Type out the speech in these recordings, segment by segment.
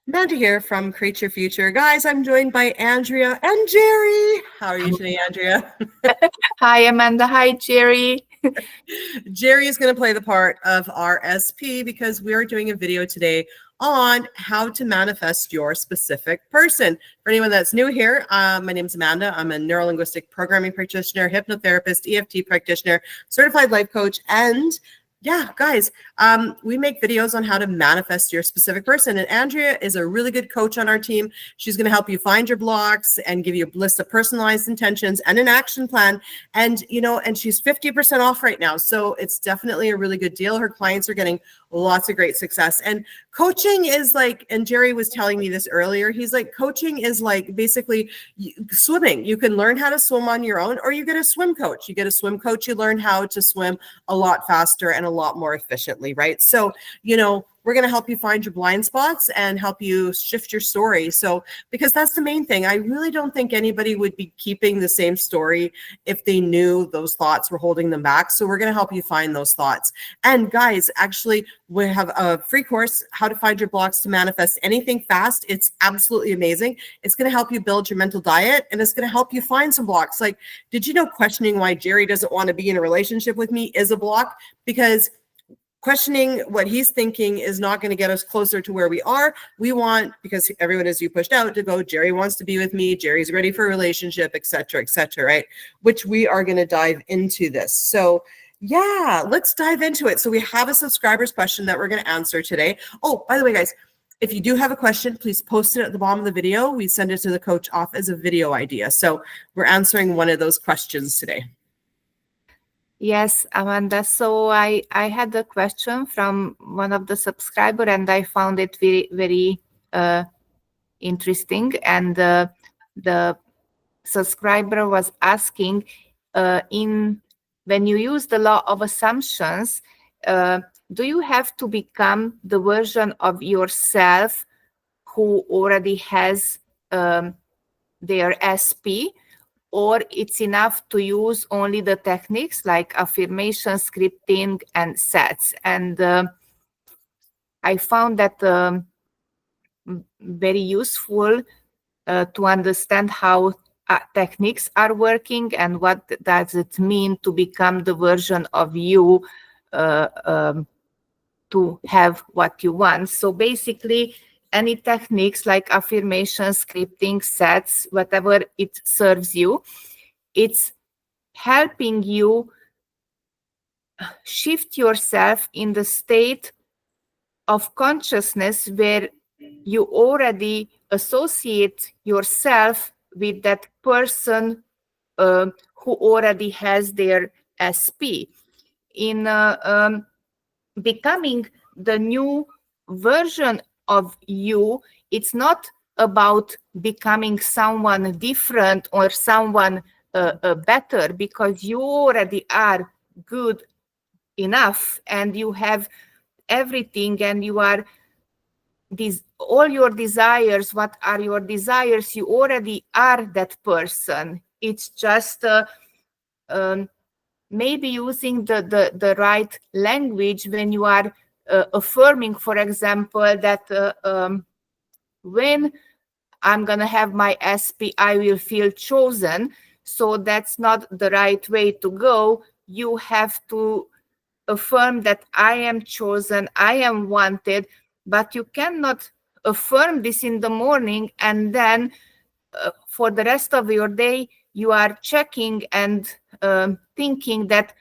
Amanda here from Create Your Future. Guys, I'm joined by Andrea and Jerry. How are you today, Andrea? Hi, Amanda. Hi, Jerry. Jerry is going to play the part of our SP because we are doing a video today on how to manifest your specific person. For anyone that's new here, my name is Amanda. I'm a neuro-linguistic programming practitioner, hypnotherapist, EFT practitioner, certified life coach, and yeah, guys, we make videos on how to manifest your specific person. And Andrea is a really good coach on our team. She's going to help you find your blocks and give you a list of personalized intentions and an action plan. And, and she's 50% off right now. So it's definitely a really good deal. Her clients are getting lots of great success. And coaching is like, and Jerry was telling me this earlier, he's like, coaching is like basically swimming. You can learn how to swim on your own, or you get a swim coach. You get a swim coach, you learn how to swim a lot faster and a lot more efficiently, right? So, we're going to help you find your blind spots and help you shift your story. So, because that's the main thing. I really don't think anybody would be keeping the same story if they knew those thoughts were holding them back. So we're going to help you find those thoughts. And guys, actually, we have a free course, How to Find Your Blocks to Manifest Anything Fast. It's absolutely amazing. It's going to help you build your mental diet, and it's going to help you find some blocks. Like, did you know questioning why Jerry doesn't want to be in a relationship with me is a block? Because questioning what he's thinking is not going to get us closer to where we are. We want, because everyone is you pushed out to go, Jerry wants to be with me, Jerry's ready for a relationship, etc., right? Which we are going to dive into this. So yeah, let's dive into it. So we have a subscriber's question that we're going to answer today. Oh, by the way, guys, if you do have a question, please post it at the bottom of the video. We send it to the coach off as a video idea. So we're answering one of those questions today. Yes, Amanda. So I had a question from one of the subscribers, and I found it very, very interesting. And the subscriber was asking, when you use the law of assumptions, do you have to become the version of yourself who already has their SP? Or it's enough to use only the techniques like affirmation, scripting, and sets. And I found that very useful to understand how techniques are working and what does it mean to become the version of you to have what you want. So basically, any techniques like affirmation, scripting, sets, whatever it serves you, it's helping you shift yourself in the state of consciousness where you already associate yourself with that person who already has their SP. In becoming the new version of you, it's not about becoming someone different or someone better, because you already are good enough and you have everything, and you are all your desires. What are your desires? You already are that person. It's just maybe using the right language when you are affirming, for example, that when I'm going to have my SP, I will feel chosen. So that's not the right way to go. You have to affirm that I am chosen, I am wanted, but you cannot affirm this in the morning and then for the rest of your day, you are checking and thinking that,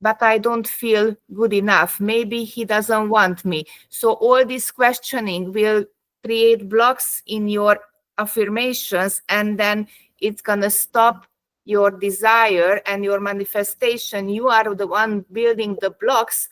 but I don't feel good enough. Maybe he doesn't want me. So all this questioning will create blocks in your affirmations, and then it's going to stop your desire and your manifestation. You are the one building the blocks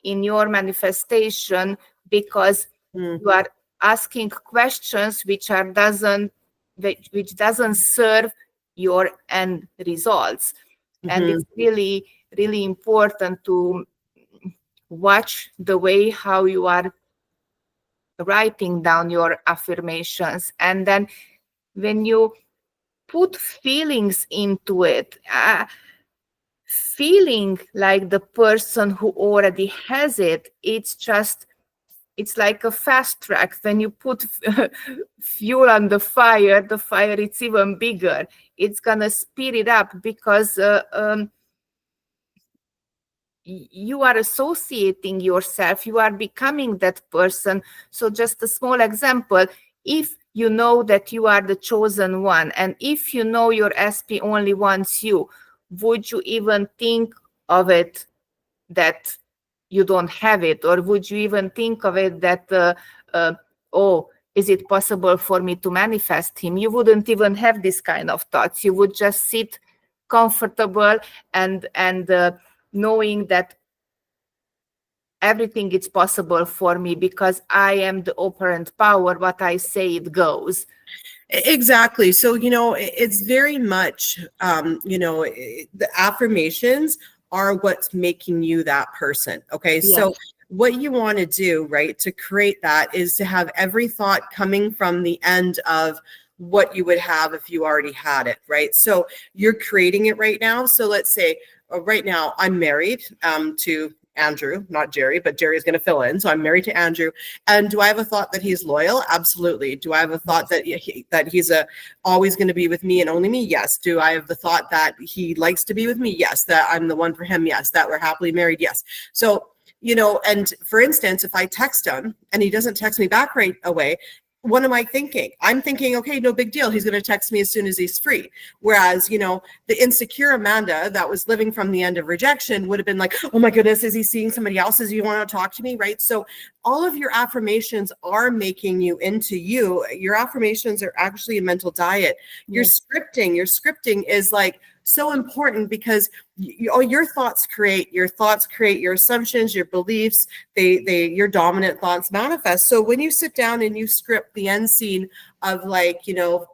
in your manifestation because you are asking questions which doesn't serve your end results. And it's really, really important to watch the way how you are writing down your affirmations. And then when you put feelings into it, feeling like the person who already has it, it's just it's like a fast track. When you put fuel on the fire it's even bigger. It's gonna speed it up because you are associating yourself, you are becoming that person. So just a small example, if you know that you are the chosen one, and if you know your SP only wants you, would you even think of it that you don't have it? Or would you even think of it that, oh, is it possible for me to manifest him? You wouldn't even have this kind of thoughts. You would just sit comfortable and knowing that everything is possible for me because I am the operant power. What I say, it goes. Exactly. So, it's very much, the affirmations are what's making you that person. Okay. Yes. So what you want to do, right, to create that is to have every thought coming from the end of what you would have if you already had it, right? So you're creating it right now. So let's say right now I'm married to Andrew, not Jerry, but Jerry is going to fill in. So I'm married to Andrew. And do I have a thought that he's loyal? Absolutely. Do I have a thought that he's always going to be with me and only me? Yes. Do I have the thought that he likes to be with me? Yes. That I'm the one for him? Yes. That we're happily married? Yes. So, and for instance, if I text him and he doesn't text me back right away, what am I thinking? I'm thinking, okay, no big deal. He's going to text me as soon as he's free. Whereas, the insecure Amanda that was living from the end of rejection would have been like, oh my goodness, is he seeing somebody else? Does he want to talk to me? Right. So all of your affirmations are making you into you. Your affirmations are actually a mental diet. Your scripting is like so important because your thoughts create your assumptions, your beliefs, your dominant thoughts manifest. So when you sit down and you script the end scene of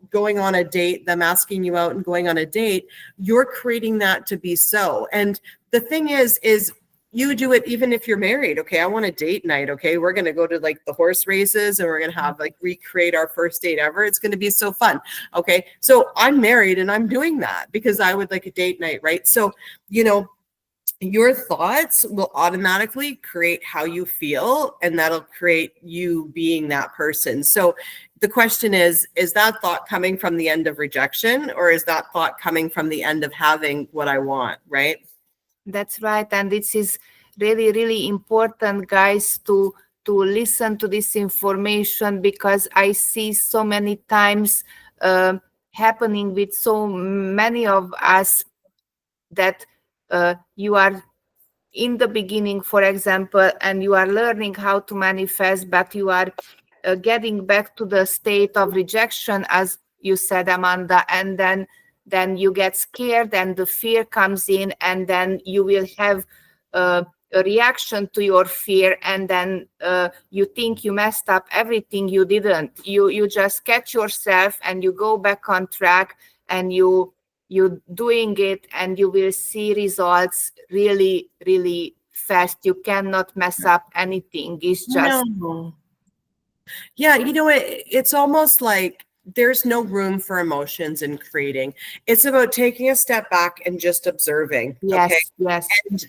going on a date, them asking you out and going on a date, you're creating that to be so. And the thing is you do it even if you're married. Okay, I want a date night. Okay, we're going to go to the horse races and we're going to have recreate our first date ever. It's going to be so fun. Okay, so I'm married and I'm doing that because I would like a date night, right? So, your thoughts will automatically create how you feel, and that'll create you being that person. So the question is that thought coming from the end of rejection, or is that thought coming from the end of having what I want, right? That's right. And this is really, really important, guys, to listen to this information, because I see so many times happening with so many of us that you are in the beginning, for example, and you are learning how to manifest, but you are getting back to the state of rejection, as you said, Amanda, and then you get scared and the fear comes in, and then you will have a reaction to your fear, and then you think you messed up everything. You didn't. You just catch yourself and you go back on track, and you doing it, and you will see results really, really fast. You cannot mess up anything. It's just Yeah, it's almost like there's no room for emotions in creating. It's about taking a step back and just observing. Yes, okay? yes. And,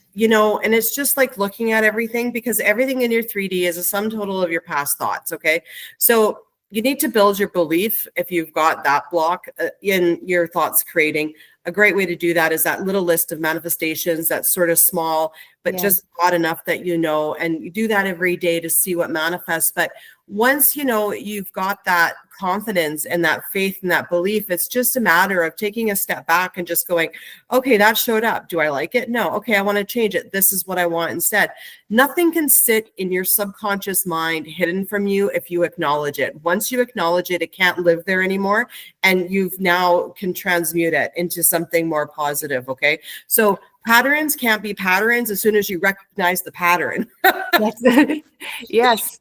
and it's just like looking at everything, because everything in your 3D is a sum total of your past thoughts. Okay. So you need to build your belief. If you've got that block in your thoughts creating, a great way to do that is that little list of manifestations that's sort of small, but just broad enough that and you do that every day to see what manifests. But once you've got that confidence and that faith and that belief, it's just a matter of taking a step back and just going, okay, that showed up. Do I like it? No. Okay, I want to change it. This is what I want instead. Nothing can sit in your subconscious mind hidden from you if you acknowledge it. Once you acknowledge it, it can't live there anymore, and you've now can transmute it into something more positive. Okay, so patterns can't be patterns as soon as you recognize the pattern. Yes. Right? Yes.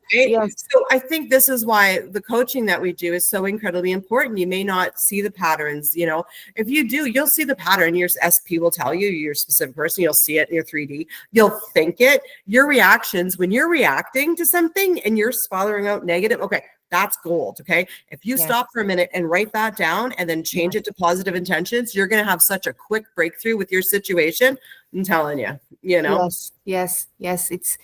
So I think this is why the coaching that we do is so incredibly important. You may not see the patterns, if you do, you'll see the pattern. Your SP will tell you, your specific person, you'll see it in your 3D. You'll think it. Your reactions, when you're reacting to something and you're spiraling out negative, okay, that's gold. Okay. If you stop for a minute and write that down and then change it to positive intentions, you're going to have such a quick breakthrough with your situation. I'm telling you, Yes. It's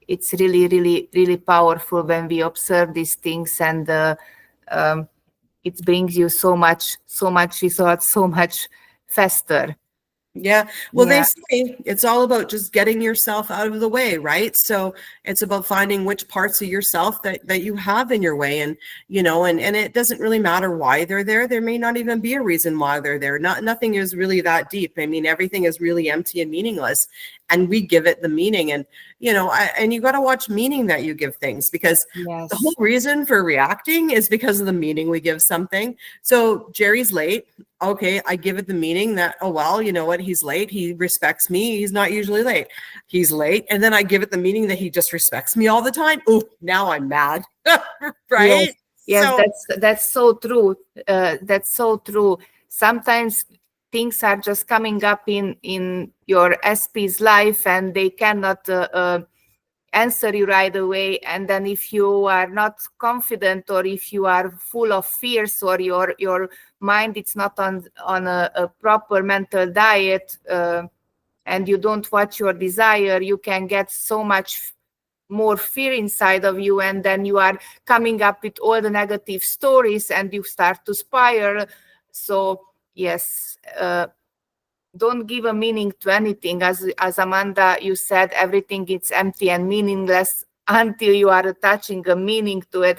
it's really, really, really powerful when we observe these things, and it brings you so much results so much faster. Yeah. Well, they say it's all about just getting yourself out of the way, right? So it's about finding which parts of yourself that you have in your way. And, you know, and it doesn't really matter why they're there. There may not even be a reason why they're there. Nothing is really that deep. I mean, everything is really empty and meaningless. And we give it the meaning. And, you know, and you got to watch meaning that you give things, because the whole reason for reacting is because of the meaning we give something. So Jerry's late. Okay, I give it the meaning that, oh, well, you know what? He's late. He respects me. He's not usually late. He's late. And then I give it the meaning that he just respects me all the time. Oh, now I'm mad. Right? Yes, so, that's so true. That's so true. Sometimes things are just coming up in your SP's life, and they cannot answer you right away. And then if you are not confident, or if you are full of fears, or your mind it's not on a proper mental diet, and you don't watch your desire, you can get so much more fear inside of you, and then you are coming up with all the negative stories, and you start to spiral. So yes, don't give a meaning to anything. As Amanda, you said, everything is empty and meaningless until you are attaching a meaning to it.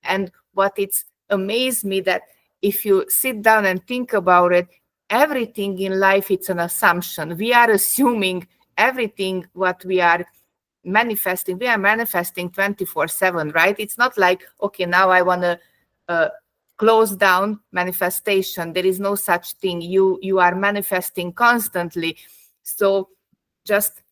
And what it's amazed me that if you sit down and think about it, everything in life, it's an assumption. We are assuming everything what we are manifesting. We are manifesting 24/7, right? It's not like, okay, now I want to close down manifestation. There is no such thing. You are manifesting constantly. So just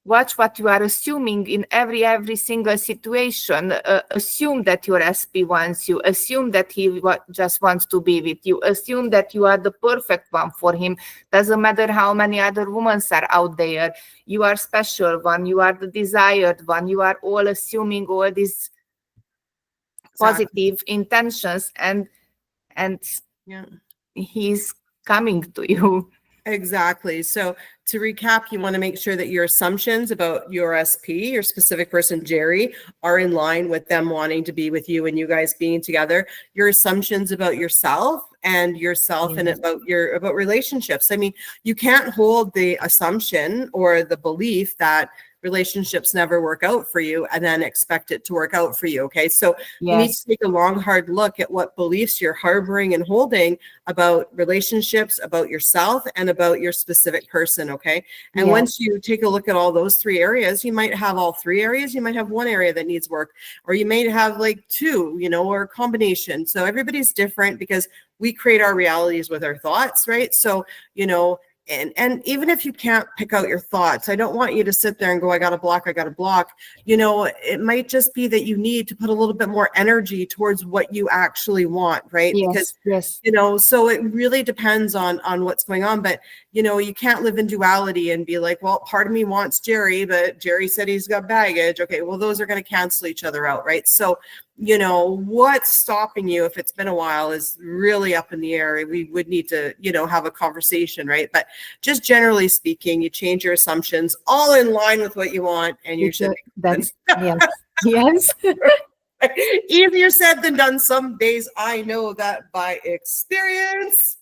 watch what you are assuming in every single situation. Assume that your SP wants you. Assume that he just wants to be with you. Assume that you are the perfect one for him. Doesn't matter how many other women are out there. You are special one. You are the desired one. You are all assuming all these positive intentions, and he's coming to you. Exactly. So to recap, you want to make sure that your assumptions about your SP, your specific person, Jerry, are in line with them wanting to be with you and you guys being together. Your assumptions about yourself and about relationships. I mean, you can't hold the assumption or the belief that relationships never work out for you and then expect it to work out for you. Okay. So you need to take a long, hard look at what beliefs you're harboring and holding about relationships, about yourself, and about your specific person. Okay. And once you take a look at all those three areas, you might have all three areas. You might have one area that needs work, or you may have like two, you know, or a combination. So everybody's different because we create our realities with our thoughts, right? So, you know, and even if you can't pick out your thoughts, I don't want you to sit there and go, I got a block. You know, it might just be that you need to put a little bit more energy towards what you actually want, right? Because, you know, so it really depends on what's going on. But, you know, you can't live in duality and be like, well, part of me wants Jerry, but Jerry said he's got baggage. Okay, well, those are going to cancel each other out, right? So, you know, what's stopping you, if it's been a while, is really up in the air. We would need to, you know, have a conversation, right? But just generally speaking, you change your assumptions all in line with what you want, and you should. Yes. Easier said than done some days. I know that by experience.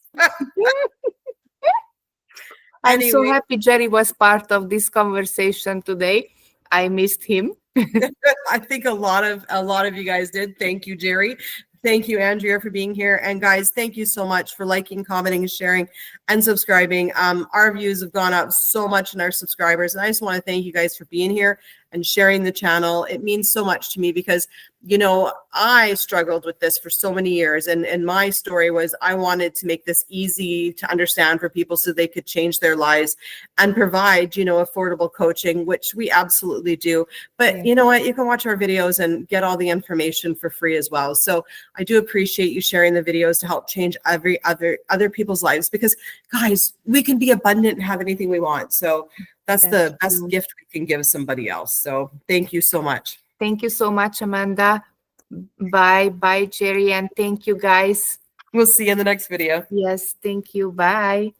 I'm so happy Jerry was part of this conversation today. I missed him. I think a lot of you guys did. Thank you, Jerry. Thank you, Andrea, for being here. And guys, thank you so much for liking, commenting, sharing, and subscribing. Our views have gone up so much in our subscribers. And I just want to thank you guys for being here and sharing the channel. It means so much to me because, you know, I struggled with this for so many years. And my story was I wanted to make this easy to understand for people so they could change their lives and provide, you know, affordable coaching, which we absolutely do. But you know what? You can watch our videos and get all the information for free as well. So I do appreciate you sharing the videos to help change other people's lives, because guys, we can be abundant and have anything we want. So that's the best gift we can give somebody else. So thank you so much. Thank you so much, Amanda. Bye, Jerry. And thank you, guys. We'll see you in the next video. Yes, thank you. Bye.